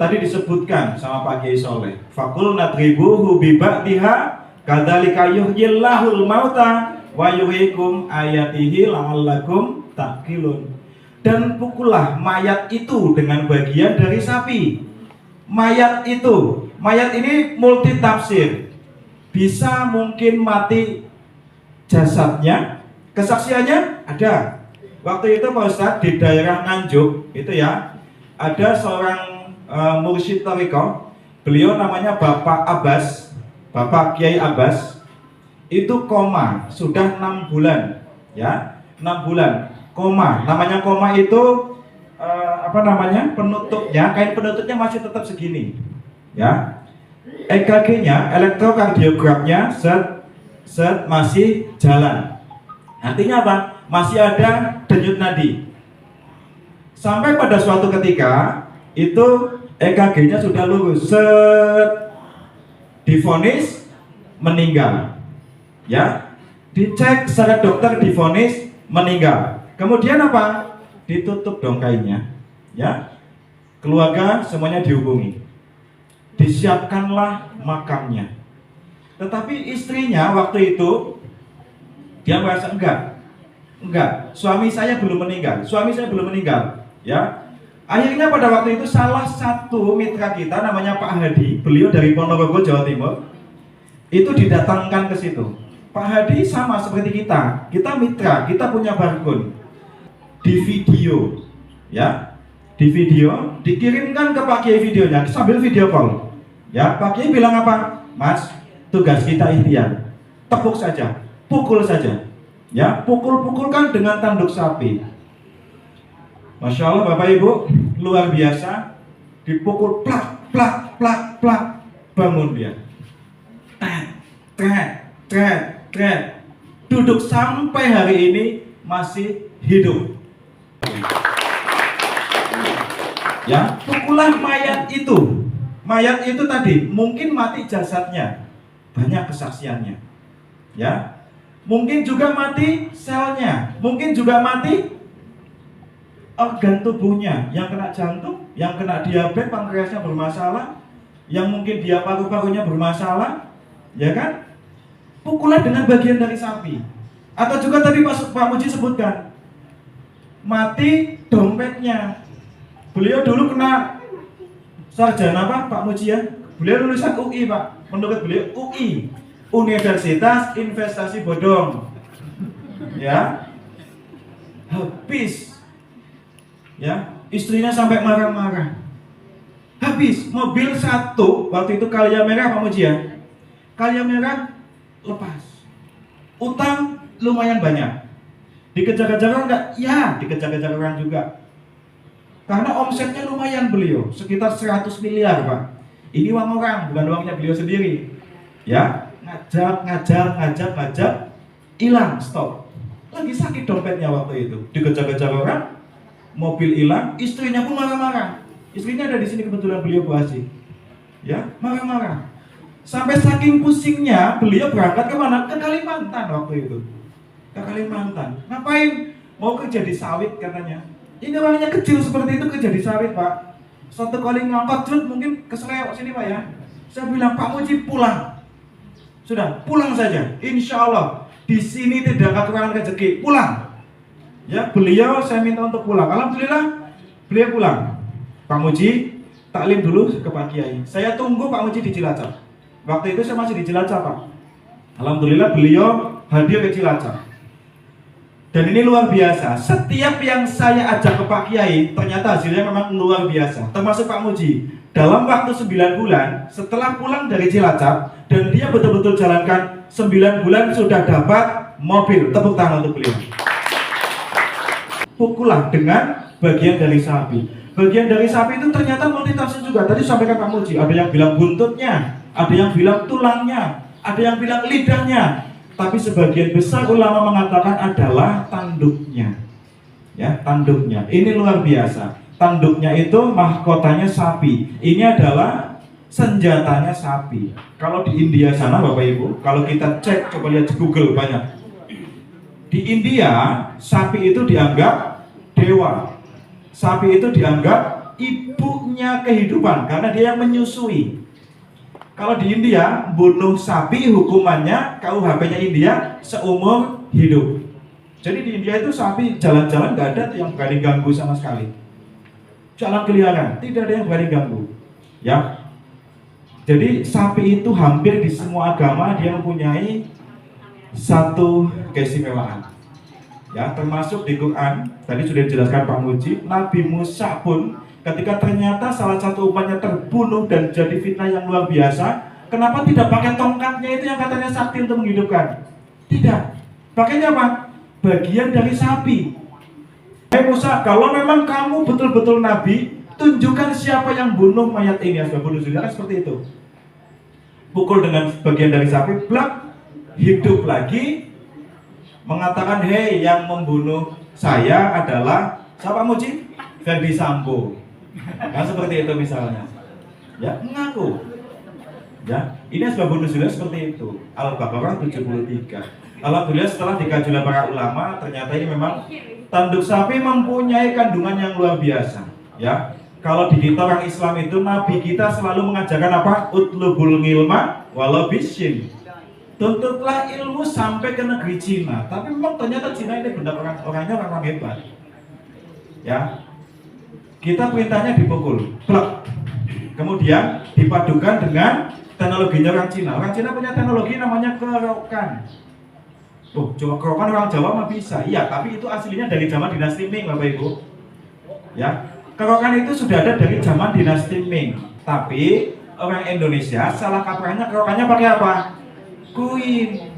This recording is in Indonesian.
tadi disebutkan sama Pak Kiai Soleh. Fakul nadribuhu biba'diha kadzalika yuhyillahul mauta wa yuriikum ayatihi la'allakum taqilun. Dan pukullah mayat itu dengan bagian dari sapi. Mayat ini multi tafsir. Bisa mungkin mati jasadnya, kesaksiannya ada. Waktu itu Pak Ustadz di daerah Nganjuk itu ya, ada seorang mursyid thariqah, beliau namanya Bapak Abbas, Bapak Kiai Abbas, itu koma sudah 6 bulan ya, 6 bulan koma. Namanya koma itu penutupnya, kain penutupnya masih tetap segini ya. EKG-nya, elektrokardiogramnya set masih jalan. Artinya apa? Masih ada denyut nadi. Sampai pada suatu ketika itu EKG-nya sudah lurus, divonis meninggal. Ya, dicek secara dokter, divonis meninggal. Kemudian apa? Ditutup dong kainnya. Ya, keluarga semuanya dihubungi. Disiapkanlah makamnya. Tetapi istrinya waktu itu dia merasa enggak, suami saya belum meninggal, ya. Akhirnya pada waktu itu salah satu mitra kita namanya Pak Hadi, beliau dari Ponorogo, Jawa Timur, itu didatangkan ke situ. Pak Hadi sama seperti kita mitra, kita punya barcode. Di video, ya, dikirimkan ke Pak Kiai videonya sambil video call. Ya, Pak Kiai bilang apa? Mas, tugas kita ikhtiar, tepuk saja, pukul saja, ya, pukul-pukulkan dengan tanduk sapi. Masya Allah Bapak Ibu, luar biasa, dipukul plak, plak, plak, plak, bangun dia. Tret, duduk sampai hari ini masih hidup. Ya, pukulan mayat itu tadi mungkin mati jasadnya, banyak kesaksiannya. Ya, mungkin juga mati selnya, mungkin juga mati organ tubuhnya, yang kena jantung, yang kena diabetes, pankreasnya bermasalah, yang mungkin dia paru-parunya bermasalah, ya kan? Pukulan dengan bagian dari sapi. Atau juga tadi Pak Muji sebutkan, mati dompetnya. Beliau dulu kena sarjana Pak Muji ya. Beliau lulusan UI Pak. Menurut beliau UI, Universitas Investasi Bodong. Ya, habis. Ya, istrinya sampai marah-marah. Habis mobil satu waktu itu Kalia Merah Pak Muji ya. Kalia Merah lepas. Utang lumayan banyak. Dikejar-kejar orang enggak? Ya, dikejar-kejar orang juga. Karena omsetnya lumayan beliau, sekitar 100 miliar Pak. Ini uang orang, bukan uangnya beliau sendiri. Ya, ngajak, hilang, stop. Lagi sakit dompetnya waktu itu. Dikejar-kejar orang, mobil hilang, istrinya pun marah-marah. Istrinya ada di sini kebetulan, beliau Bu Haji. Ya, marah-marah. Sampai saking pusingnya, beliau berangkat ke mana? Ke Kalimantan waktu itu. Ke Kalimantan. Ngapain? Mau kerja di sawit katanya. Ini orangnya kecil seperti itu, kerja di sawit Pak. Satu kali ngangkat truk mungkin keselewat sini Pak ya. Saya bilang Pak Muji pulang. Sudah, pulang saja. Insya Allah di sini tidak kekurangan rezeki. Pulang. Ya, beliau saya minta untuk pulang. Alhamdulillah beliau pulang. Pak Muji taklim dulu ke Pak Kiai. Saya tunggu Pak Muji di Cilacap. Waktu itu saya masih di Cilacap Pak. Alhamdulillah beliau hadir ke Cilacap. Dan ini luar biasa. Setiap yang saya ajak ke Pak Kiai, ternyata hasilnya memang luar biasa. Termasuk Pak Muji. Dalam waktu 9 bulan, setelah pulang dari Cilacap, dan dia betul-betul jalankan 9 bulan sudah dapat mobil. Tepuk tangan untuk beliau. Pukulah dengan bagian dari sapi. Bagian dari sapi itu ternyata multitafsir juga. Tadi sampaikan Pak Muji, ada yang bilang buntutnya, ada yang bilang tulangnya, ada yang bilang lidahnya. Tapi sebagian besar ulama mengatakan adalah tanduknya. Ya, tanduknya. Ini luar biasa. Tanduknya itu mahkotanya sapi. Ini adalah senjatanya sapi. Kalau di India sana Bapak Ibu, kalau kita cek, coba lihat di Google banyak. Di India, sapi itu dianggap dewa. Sapi itu dianggap Ibunya kehidupan, karena dia yang menyusui. Kalau di India, bunuh sapi hukumannya KUHP-nya India seumur hidup. Jadi di India itu sapi jalan-jalan gak ada yang berani ganggu sama sekali. Jalan keliaran, tidak ada yang berani ganggu. Ya. Jadi sapi itu hampir di semua agama dia mempunyai satu keistimewaan. Ya, termasuk di Quran, tadi sudah dijelaskan Pak Muji, Nabi Musa pun ketika ternyata salah satu umatnya terbunuh dan jadi fitnah yang luar biasa, kenapa tidak pakai tongkatnya itu yang katanya sakti untuk menghidupkan? Tidak. Pakainya apa? Bagian dari sapi. Hai Musa, kalau memang kamu betul-betul nabi, tunjukkan siapa yang bunuh mayat ini. Asbab nuzulnya kan seperti itu. Pukul dengan bagian dari sapi, blak, hidup lagi, mengatakan, hei, yang membunuh saya adalah siapa Muji? Ferdi Sambo. Kan seperti itu misalnya. Ya, mengaku. Ya, ini asbab nuzulnya seperti itu. Al-Baqarah 73. Alhamdulillah setelah dikaji oleh para ulama, ternyata ini memang tanduk sapi mempunyai kandungan yang luar biasa. Ya, kalau di kita orang Islam itu Nabi kita selalu mengajarkan apa? Utlubul ngilma walau bisyin. Tuntutlah ilmu sampai ke negeri Cina. Tapi memang ternyata Cina ini benar orangnya orang hebat. Ya, kita perintahnya dipukul, plak. Kemudian dipadukan dengan teknologinya orang Cina. Orang Cina punya teknologi namanya kerokan. Oh, coba kerokan orang Jawa mah bisa. Iya, tapi itu aslinya dari zaman dinasti Ming, Bapak Ibu. Ya, kerokan itu sudah ada dari zaman dinasti Ming. Tapi orang Indonesia salah kaprahnya kerokannya pakai apa? Kuin.